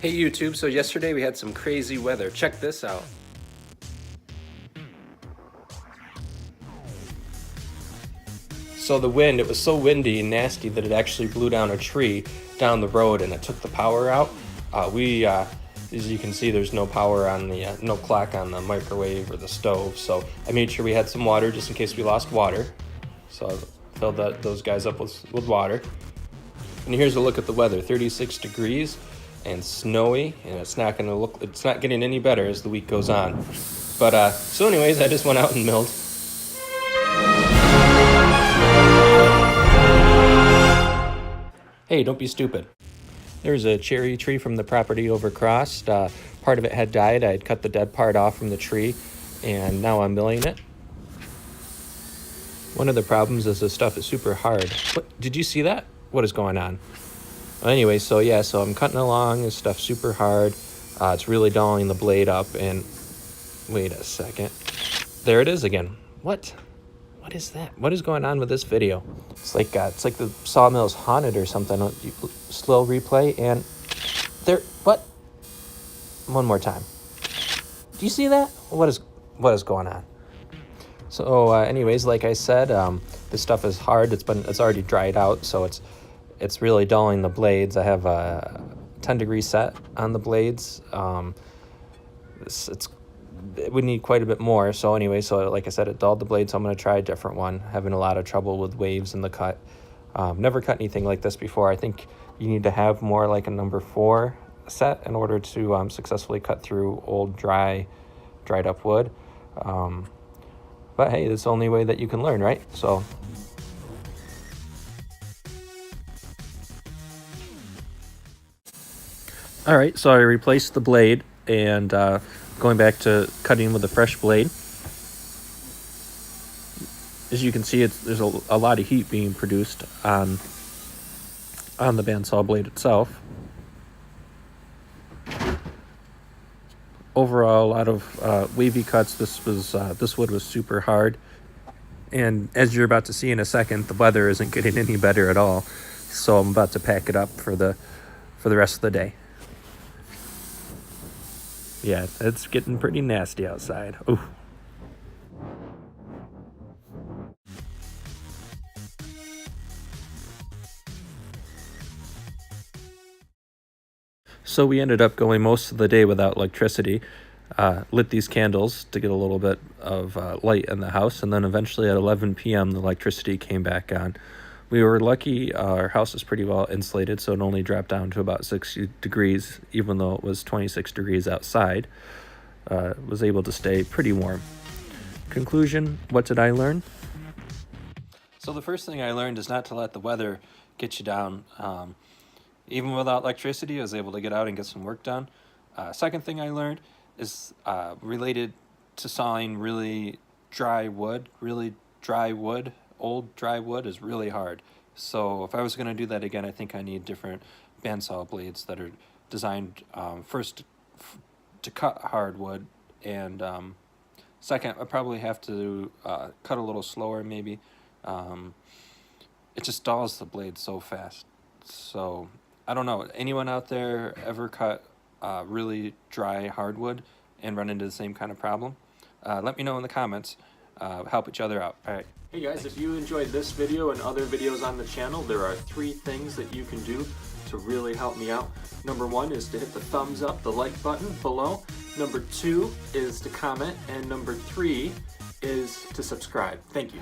Hey YouTube, so yesterday we had some crazy weather. Check this out. So the wind, it was so windy and nasty that it actually blew down a tree down the road and it took the power out. As you can see, there's no power on the, no clock on the microwave or the stove. So I made sure we had some water just in case we lost water. So I filled those guys up with water. And here's a look at the weather, 36 degrees and snowy, and it's not getting any better as the week goes on. But so anyways, I just went out and milled. Hey, don't be stupid. There's a cherry tree from the property over across. Part of it had died. I had cut the dead part off from the tree, and now I'm milling it. One of the problems is this stuff is super hard. What, did you see that? What is going on? Well, anyway, so I'm cutting along. This stuff's super hard. It's really dulling the blade up, and wait a second. There it is again. What is that? What is going on with this video? It's like the sawmill's haunted or something. Slow replay, and there. What? One more time. Do you see that? What is going on? So, anyways, like I said, this stuff is hard. It's already dried out, so it's really dulling the blades. I have a 10-degree set on the blades. It would need quite a bit more. So anyway, like I said, it dulled the blade, so I'm going to try a different one. Having a lot of trouble with waves in the cut. Never cut anything like this before. I think you need to have more like a number 4 set in order to successfully cut through old, dried up wood. But hey, it's the only way that you can learn, right? So. All right, so I replaced the blade and going back to cutting with a fresh blade. As you can see, there's a lot of heat being produced on the bandsaw blade itself. Overall, a lot of wavy cuts. This wood was super hard, and as you're about to see in a second, the weather isn't getting any better at all. So I'm about to pack it up for the rest of the day. Yeah, it's getting pretty nasty outside. Ooh. So we ended up going most of the day without electricity. Lit these candles to get a little bit of light in the house, and then eventually at 11 p.m. the electricity came back on. We were lucky. Our house is pretty well insulated, so it only dropped down to about 60 degrees, even though it was 26 degrees outside. Was able to stay pretty warm. Conclusion, what did I learn? So the first thing I learned is not to let the weather get you down. Even without electricity, I was able to get out and get some work done. Second thing I learned is related to sawing really dry wood. Really dry wood, old dry wood is really hard. So if I was going to do that again, I think I need different bandsaw blades that are designed first to cut hardwood, and second, I probably have to cut a little slower maybe. It just dulls the blade so fast. So I don't know, anyone out there ever cut really dry hardwood and run into the same kind of problem? Let me know in the comments. Help each other out. All right. Hey guys, if you enjoyed this video and other videos on the channel, there are 3 things that you can do to really help me out. Number 1 is to hit the thumbs up, the like button below. Number 2 is to comment, and number 3 is to subscribe. Thank you.